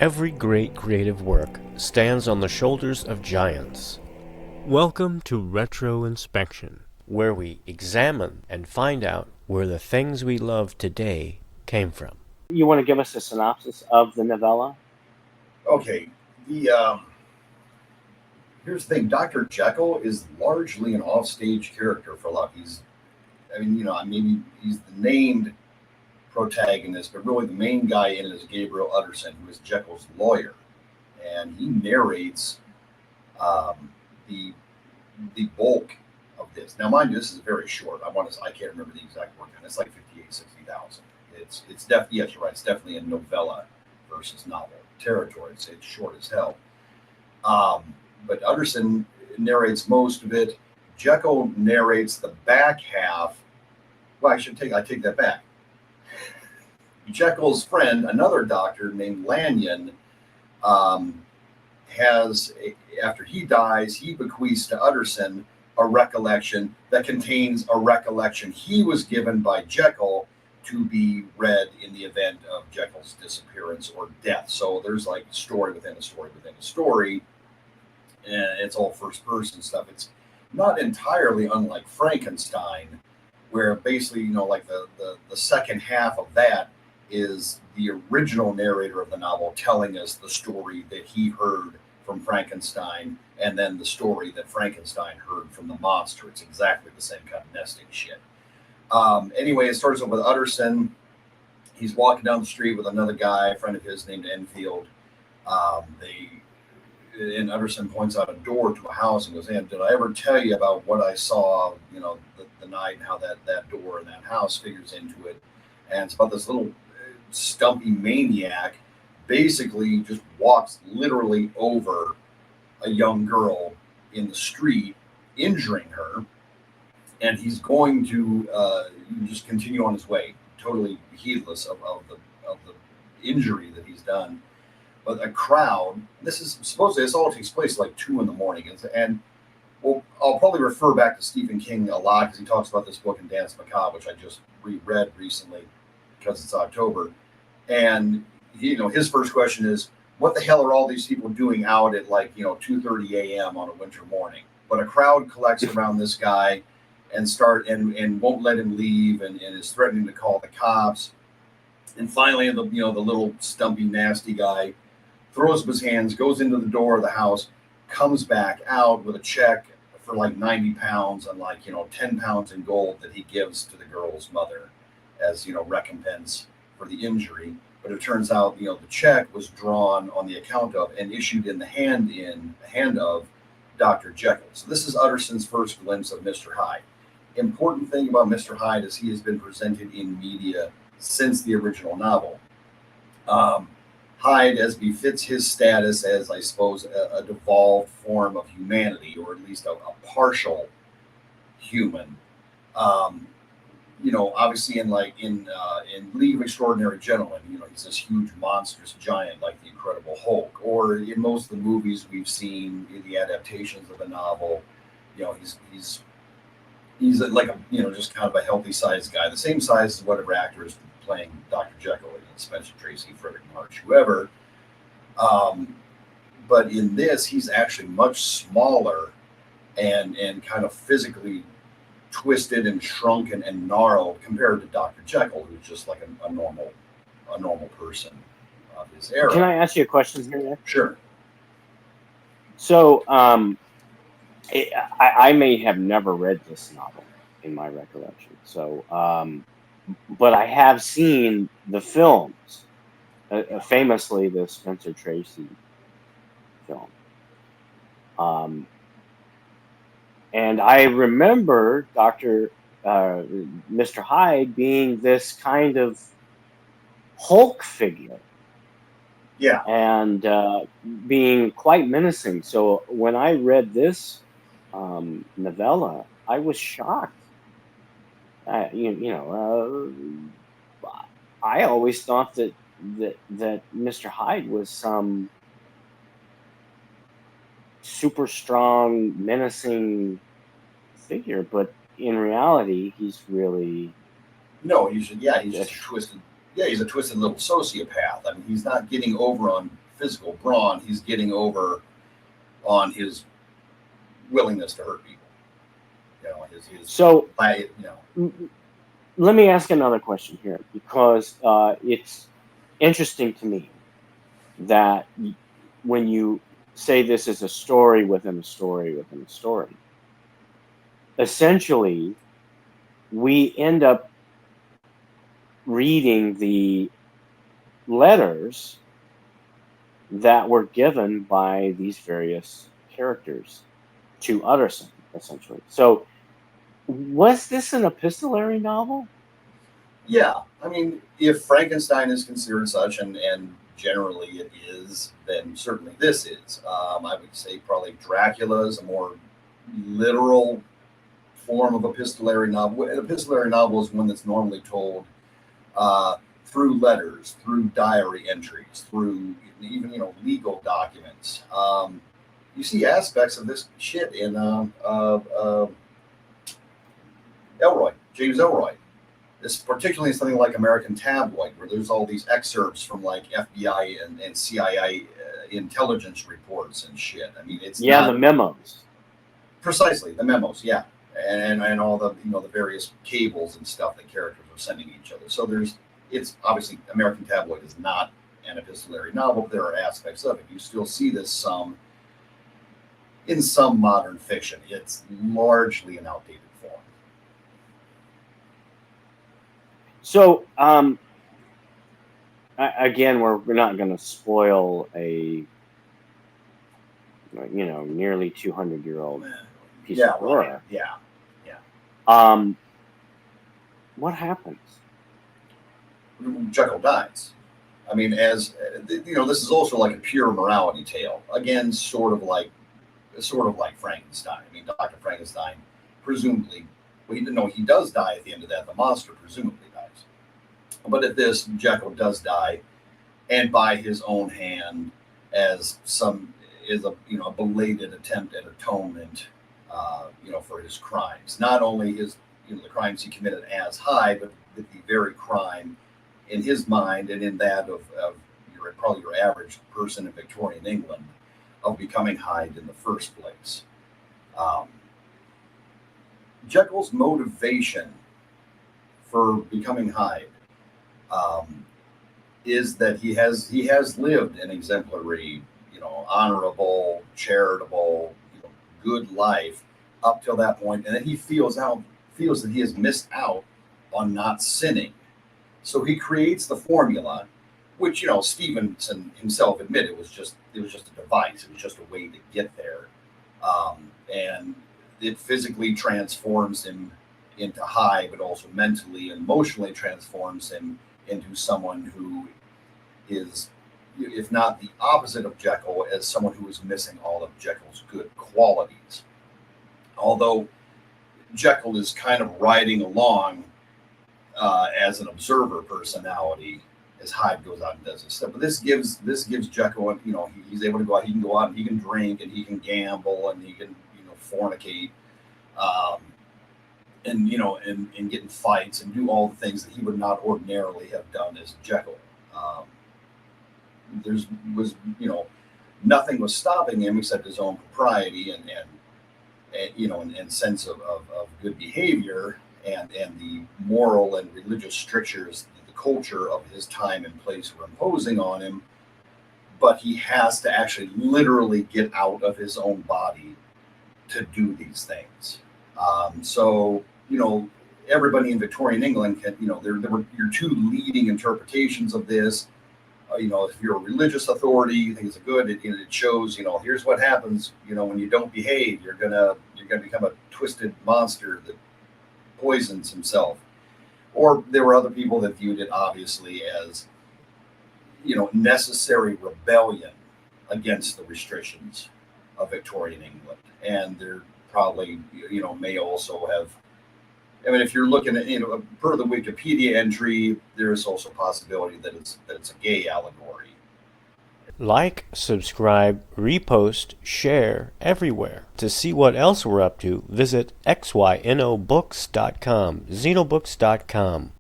Every great creative work stands on the shoulders of giants. Welcome to RetroInspection, where we examine and find out where the things we love today came from. You want to give us a synopsis of the novella? Okay, here's the thing. Dr. Jekyll is largely an offstage character for a lot. Maybe he's the named protagonist, but really the main guy in it is Gabriel Utterson, who is Jekyll's lawyer, and he narrates the bulk of this. Now, mind you, this is very short. I can't remember the exact word count. It's like 60,000. It's definitely, yes, you're right. It's definitely a novella versus novel territory. It's short as hell. But Utterson narrates most of it. Jekyll narrates the back half. Well, I take that back. Jekyll's friend, another doctor named Lanyon, after he dies, he bequeaths to Utterson a recollection that contains a recollection he was given by Jekyll to be read in the event of Jekyll's disappearance or death. So there's like story within a story within a story, and it's all first person stuff. It's not entirely unlike Frankenstein, where basically, like the second half of that is the original narrator of the novel telling us the story that he heard from Frankenstein, and then the story that Frankenstein heard from the monster. It's exactly the same kind of nesting shit. Anyway, it starts off with Utterson. He's walking down the street with another guy, a friend of his named Enfield. And Utterson points out a door to a house and goes, "Hey, did I ever tell you about what I saw, the night, and how that door in that house figures into it?" And it's about this little stumpy maniac basically just walks literally over a young girl in the street, injuring her, and he's going to just continue on his way, totally heedless of the injury that he's done. But a crowd, this all takes place like 2 a.m, and well, I'll probably refer back to Stephen King a lot because he talks about this book in Dance Macabre, which I just reread recently because it's October. And his first question is, what the hell are all these people doing out at 2:30 a.m. on a winter morning? But a crowd collects around this guy and won't let him leave, and is threatening to call the cops. And finally, the little stumpy nasty guy throws up his hands, goes into the door of the house, comes back out with a check for like 90 pounds and 10 pounds in gold that he gives to the girl's mother as recompense for the injury. But it turns out the check was drawn on the account of and issued in the hand of Dr. Jekyll. So this is Utterson's first glimpse of Mr. Hyde. Important thing about Mr. Hyde is he has been presented in media since the original novel. Hyde, as befits his status as, I suppose, a devolved form of humanity, or at least a partial human. Obviously in League of Extraordinary Gentlemen, he's this huge monstrous giant like the Incredible Hulk. Or in most of the movies we've seen, in the adaptations of the novel, he's like just kind of a healthy sized guy, the same size as whatever actor is playing Dr. Jekyll, Spencer Tracy, Frederick March, whoever. But in this, he's actually much smaller and kind of physically twisted and shrunken and gnarled compared to Dr. Jekyll, who's just like a normal person of his era. Can I ask you a question here, Nick? Sure. So, I may have never read this novel in my recollection. So, but I have seen the films, famously the Spencer Tracy film. And I remember Mr. Hyde being this kind of Hulk figure. Yeah. And being quite menacing. So when I read this novella, I was shocked. I always thought that Mr. Hyde was some super strong, menacing figure, but in reality, he's really he's just twisted. Yeah, he's a twisted little sociopath. I mean, he's not getting over on physical brawn. He's getting over on his willingness to hurt people. So, let me ask another question here, because it's interesting to me that when you say this is a story within a story within a story, essentially we end up reading the letters that were given by these various characters to Utterson, essentially. So, was this an epistolary novel? Yeah, I mean, if Frankenstein is considered such, and generally it is, then certainly this is. I would say probably Dracula is a more literal form of epistolary novel. An epistolary novel is one that's normally told through letters, through diary entries, through even legal documents. You see aspects of this shit in James Elroy. This particularly something like American Tabloid, where there's all these excerpts from like FBI and CIA intelligence reports and shit. I mean, it's the memos. Precisely, the memos, yeah, and all the the various cables and stuff that characters are sending each other. So it's obviously American Tabloid is not an epistolary novel. But there are aspects of it. You still see this in some modern fiction. It's largely an outdated form. So, again, we're not going to spoil a nearly 200-year-old piece of horror. Yeah. What happens? Jekyll dies. I mean, as this is also like a pure morality tale. Again, sort of like Frankenstein. I mean, Dr. Frankenstein presumably, he does die at the end of that. The monster presumably dies. But at this, Jekyll does die, and by his own hand, as a belated attempt at atonement, for his crimes. Not only the crimes he committed as Hyde, but the very crime in his mind and in that of probably your average person in Victorian England, of becoming Hyde in the first place. Jekyll's motivation for becoming Hyde is that he has lived an exemplary, honorable, charitable, good life up till that point, and then he feels that he has missed out on not sinning. So he creates the formula, which Stevenson himself admitted was just a device. It was just a way to get there, and it physically transforms him into Hyde, but also mentally and emotionally transforms him into someone who is, if not the opposite of Jekyll, as someone who is missing all of Jekyll's good qualities. Although Jekyll is kind of riding along as an observer personality as Hyde goes out and does his stuff. But this gives Jekyll, he's able to go out. He can go out and he can drink and he can gamble and he can fornicate, and get in fights and do all the things that he would not ordinarily have done as Jekyll. Nothing was stopping him except his own propriety and sense of good behavior and the moral and religious strictures that the culture of his time and place were imposing on him. But he has to actually literally get out of his own body to do these things. Everybody in Victorian England can, there were your two leading interpretations of this. If you're a religious authority, you think it's it shows, here's what happens, when you don't behave, you're gonna become a twisted monster that poisons himself. Or there were other people that viewed it obviously as, necessary rebellion against the restrictions of Victorian England. And there probably, may also have, if you're looking at, per the Wikipedia entry, there's also a possibility that it's a gay allegory. Like, subscribe, repost, share everywhere. To see what else we're up to, visit xynobooks.com, xenobooks.com.